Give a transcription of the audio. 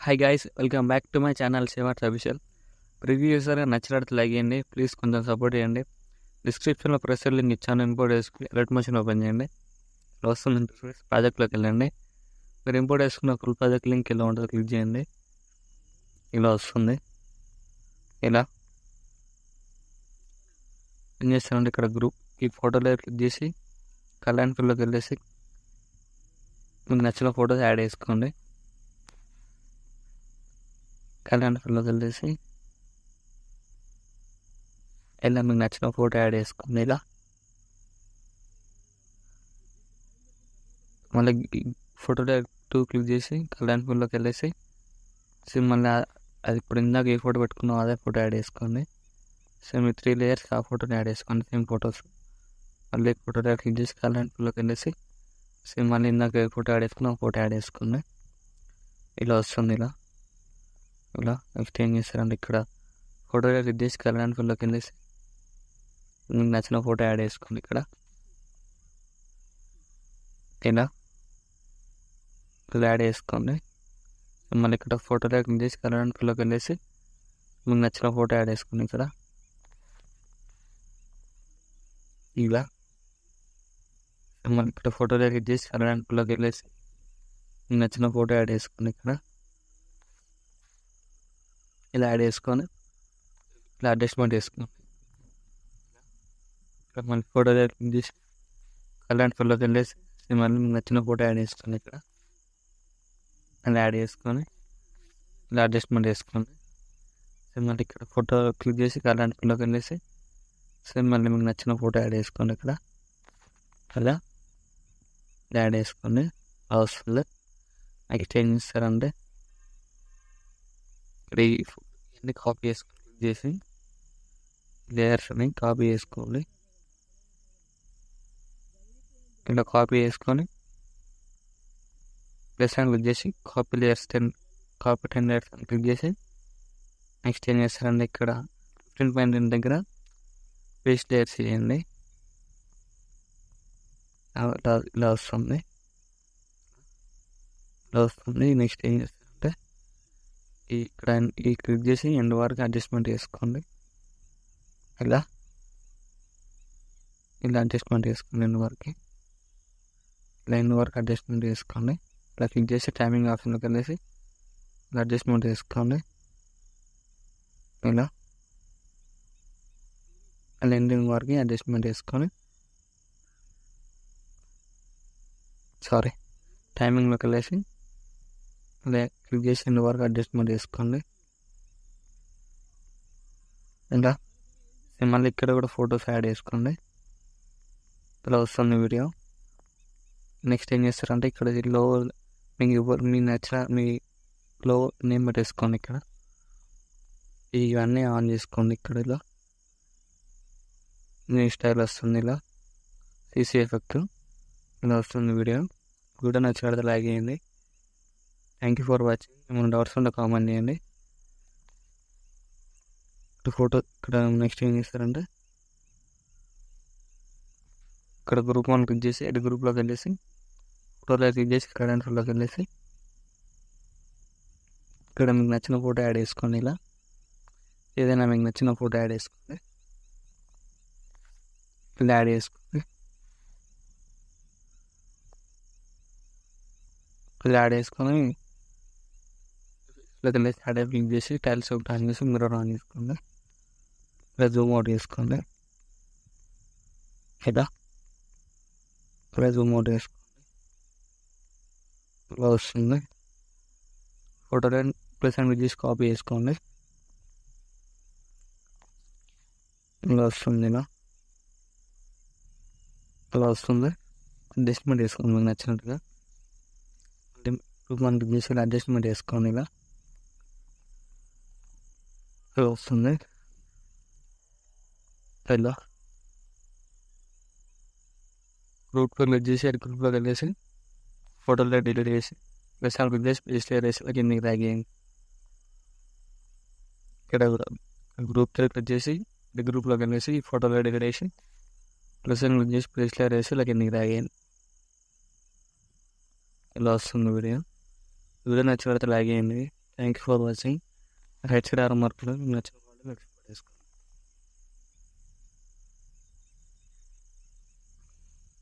Hi guys, welcome back to my channel శివార్ట్స్ official. Preview యూజర్గా నచ్చినట్టు లైక్ చేయండి, ప్లీజ్ కొంచెం సపోర్ట్ చేయండి. డిస్క్రిప్షన్లో ప్రెస్ లింక్ ఇచ్చాను, ఇంపోర్ట్ చేసుకుని రెడ్ మోషన్ ఓపెన్ చేయండి. ఇలా వస్తుంది ప్రాజెక్ట్లోకి వెళ్ళండి. మీరు ఇంపోర్ట్ చేసుకున్న ఫుల్ ప్రాజెక్ట్ లింక్ ఇలా ఉంటుంది, క్లిక్ చేయండి. ఇలా వస్తుంది. ఇలా ఏం చేస్తానంటే ఇక్కడ గ్రూప్ ఈ ఫోటోలో క్లిక్ చేసి కళ్యాణ్ ఫిల్లోకి వెళ్ళేసి మీకు నచ్చిన ఫోటోస్ యాడ్ చేసుకోండి. కళ్యాణ్ ఫిల్లోకి వెళ్ళేసి ఇలా మీకు నచ్చిన ఫోటో యాడ్ చేసుకోండి. ఇలా మళ్ళీ ఫోటోలో క్లిక్ చేసి కళ్యాణ్ ఫిల్లోకి వెళ్ళేసి మళ్ళీ అది ఇప్పుడు ఇందాక ఏ ఫోటో పెట్టుకున్నామో అదే ఫోటో యాడ్ చేసుకోండి. సేమ్ 3 లేయర్స్ ఆ ఫోటోని యాడ్ చేసుకోండి, సేమ్ ఫొటోస్. మళ్ళీ ఫోటోలో క్లిక్ చేసి కళ్యాణ్ ఫిల్లోకి వెళ్ళేసి సేమ్ మళ్ళీ ఇందాక ఏ ఫోటో యాడ్ చేసుకున్నాం ఫోటో యాడ్ చేసుకోండి. ఇలా వస్తుంది. ఇలా నెక్స్ట్ ఏం చేస్తారంటే ఇక్కడ ఫోటోలో క్లిక్ చేసి కళ్యాణ్ ఫిల్లోకి వెళ్ళేసి మీకు నచ్చిన ఫోటో యాడ్ చేసుకోండి. ఇక్కడ ఇలా యాడ్ చేసుకోండి. మళ్ళీ ఇక్కడ ఫోటోలో క్లిక్ చేసి కళ్యాణ్ ఫిల్లోకి వెళ్ళేసి మీకు నచ్చిన ఫోటో యాడ్ చేసుకోండి. ఇక్కడ ఇలా మళ్ళీ ఇక్కడ ఫోటోలో క్లిక్ చేసి కళ్యాణ్ ఫిల్లోకి వెళ్ళేసి మీకు నచ్చిన ఫోటో యాడ్ చేసుకోండి. ఇక్కడ ఇలా యాడ్ చేసుకొని ఇలా అడ్జస్ట్మెంట్ చేసుకోండి. ఇక్కడ మళ్ళీ ఫోటోలో క్లిక్ చేసి కళ్యాణ్ ఫిల్లోకి వెళ్ళేసి మళ్ళీ మీకు నచ్చిన ఫోటో యాడ్ చేసుకోండి. ఇక్కడ అలా యాడ్ చేసుకొని ఇలా అడ్జస్ట్మెంట్ చేసుకోండి. సేమ్ మళ్ళీ ఇక్కడ ఫోటో క్లిక్ చేసి కళ్యాణ్ ఫిల్లోకి వెళ్ళేసి సేమ్ మళ్ళీ మీకు నచ్చిన ఫోటో యాడ్ చేసుకోండి. ఇక్కడ అలా యాడ్ చేసుకోండి. వస్తుంది. నెక్స్ట్ ఏం చేస్తారంటే ఇక్కడ ఇవన్నీ కాపీ చేసుకొని క్లిక్ చేసి లేయర్స్ని కాపీ చేసుకోండి. ఇలా కాపీ చేసుకొని ప్లస్ అని క్లిక్ చేసి కాపీ 10 లేయర్స్ అని క్లిక్ చేసి నెక్స్ట్ ఏం చేస్తారంటే ఇక్కడ 15.2 దగ్గర పేస్ట్ లేయర్స్ చేయండి. ఇలా వస్తుంది. నెక్స్ట్ ఏం చేస్తారంటే ఇక్కడ ఈ క్లిక్ చేసి ఎండ్ వరకు అడ్జస్ట్మెంట్ చేసుకోండి. ఇలా అడ్జస్ట్మెంట్ చేసుకోండి. ఎండ్ వరకు అడ్జస్ట్మెంట్ చేసుకోండి. ఇలా క్లిక్ చేసి టైమింగ్ ఆప్షన్లోకి వెళ్ళేసి ఇలా అడ్జస్ట్మెంట్ చేసుకోండి. ఇలా ఎండింగ్ వరకు అడ్జస్ట్మెంట్ చేసుకొని టైమింగ్లోకి వెళ్ళేసి ఇలా క్లిక్ చేసి ఎండ్ వరకు అడ్జస్ట్మెంట్ చేసుకోండి. ఇలా మళ్ళీ ఇక్కడ కూడా ఫొటోస్ యాడ్ చేసుకోండి. ఇలా వస్తుంది వీడియో. నెక్స్ట్ ఏం చేస్తారంటే ఇక్కడ లో మీకు నచ్చిన మీ లో నేమ్ పెట్టేసుకోండి. ఇక్కడ ఇవన్నీ ఆన్ చేసుకోండి. ఇక్కడ ఇలా మీ స్టైల్ వస్తుంది. ఇలా సీసీ ఎఫెక్ట్ ఇలా వస్తుంది వీడియో నచ్చినట్లయితే లైక్ చేయండి. Thank you for watching. ఏమైనా డౌట్స్ ఉంటే కామెంట్ చేయండి. ఫోటో ఇక్కడ నెక్స్ట్ ఏం చేస్తారంటే ఇక్కడ గ్రూప్ 1 క్లిక్ చేసి ఎడ్ గ్రూప్లోకి వెళ్ళేసి ఫోటోలో క్లిక్ చేసి కరెంట్ ఫోటోకి వెళ్ళేసి ఇక్కడ మీకు నచ్చిన ఫోటో యాడ్ చేసుకోండి. ఇలా ఏదైనా మీకు నచ్చిన ఫోటో యాడ్ చేసుకోండి. ఇలా యాడ్ చేసుకోండి. ఇలా యాడ్ చేసుకొని ఇలా తెలిసి యాడ్ క్లిక్ చేసి టైల్స్ ఒకటి ఆన్ చేసి మిర్రర్ ఆన్ చేసుకోండి. ఇలా జూమ్ అవుట్ చేసుకోండి. ఇలా జూమ్ అవుట్ చేసుకోండి. ఇలా వస్తుంది. ఫోటోలో ప్లస్ అండ్ చేసి కాపీ చేసుకోండి. ఇలా వస్తుంది. ఇలా వస్తుంది. అడ్జస్ట్మెంట్ చేసుకోండి మీకు నచ్చినట్టుగా. మనకి చేసి అడ్జస్ట్మెంట్ చేసుకోండి. ఇలా వస్తుంది. ఇలా గ్రూప్లో క్లిక్ చేసి గ్రూప్లోకి వెళ్ళేసి ఫోటోలో డిలీట్ చేసి ప్లస్ అని క్లిక్ చేసి పేస్ట్ వేసి కిందకి డ్రాగ్ చేయండి. ఇక్కడ గ్రూప్లో క్లిక్ చేసి గ్రూప్లోకి వెళ్ళేసి ఫోటోలో డిలీట్ చేసి ప్లస్ అని క్లిక్ చేసి పేస్ట్ వేసి కిందకి డ్రాగ్ చేయండి. ఇలా వస్తుంది వీడియో. వీడియో నచ్చినట్లయితే లైక్ చేయండి. Thank you for watching. Right side ఆరో మార్కులు నచ్చిన